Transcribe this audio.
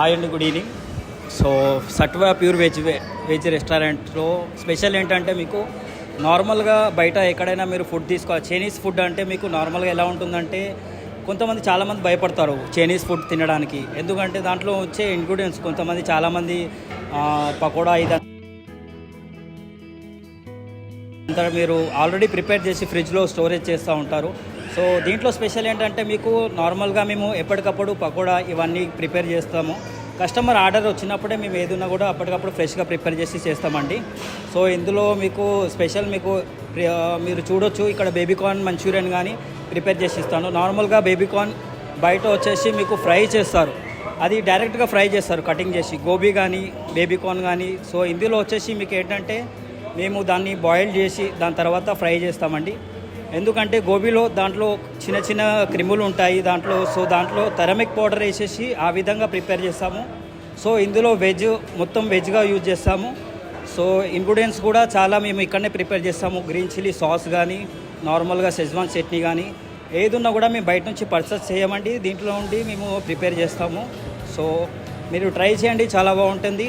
Hi అండి, good evening. So Satva pure veg రెస్టారెంట్లో special ఏంటంటే మీకు నార్మల్గా బయట ఎక్కడైనా మీరు ఫుడ్ తీసుకోవాలి. చైనీస్ ఫుడ్ అంటే మీకు నార్మల్గా ఎలా ఉంటుందంటే చాలామంది భయపడతారు చైనీస్ ఫుడ్ తినడానికి. ఎందుకంటే దాంట్లో వచ్చే ఇంగ్రీడియంట్స్ చాలామంది పకోడా ఇదంతా మీరు ఆల్రెడీ ప్రిపేర్ చేసి ఫ్రిడ్జ్లో స్టోరేజ్ చేస్తూ ఉంటారు. సో దీంట్లో స్పెషల్ ఏంటంటే మీకు నార్మల్గా మేము ఎప్పటికప్పుడు పకోడా ఇవన్నీ ప్రిపేర్ చేస్తాము. కస్టమర్ ఆర్డర్ వచ్చినప్పుడే మేము ఏదున్నా కూడా అప్పటికప్పుడు ఫ్రెష్గా ప్రిపేర్ చేసి చేస్తామండి. సో ఇందులో మీకు స్పెషల్ మీరు చూడొచ్చు, ఇక్కడ బేబీకార్న్ మంచూరియన్ కానీ ప్రిపేర్ చేసి ఇస్తాను. నార్మల్గా బేబీకార్న్ బయట వచ్చేసి మీకు ఫ్రై చేస్తారు, అది డైరెక్ట్గా ఫ్రై చేస్తారు కటింగ్ చేసి, గోబీ కానీ బేబీకార్న్ కానీ. సో ఇందులో వచ్చేసి మీకు ఏంటంటే మేము దాన్ని బాయిల్ చేసి దాని తర్వాత ఫ్రై చేస్తామండి. ఎందుకంటే గోబీలో దాంట్లో చిన్న చిన్న క్రిములు ఉంటాయి దాంట్లో టర్మరిక్ పౌడర్ వేసేసి ఆ విధంగా ప్రిపేర్ చేస్తాము. సో ఇందులో మొత్తం వెజ్గా యూజ్ చేస్తాము. సో ఇంగ్రీడియంట్స్ కూడా చాలా మేము ఇక్కడనే ప్రిపేర్ చేస్తాము. గ్రీన్ చిల్లీ సాస్ కానీ నార్మల్గా షెజ్వాన్ చట్నీ కానీ ఏదున్నా కూడా మేము బయట నుంచి పర్చేస్ చేయమండి, దీంట్లో ఉండి మేము ప్రిపేర్ చేస్తాము. సో మీరు ట్రై చేయండి, చాలా బాగుంటుంది.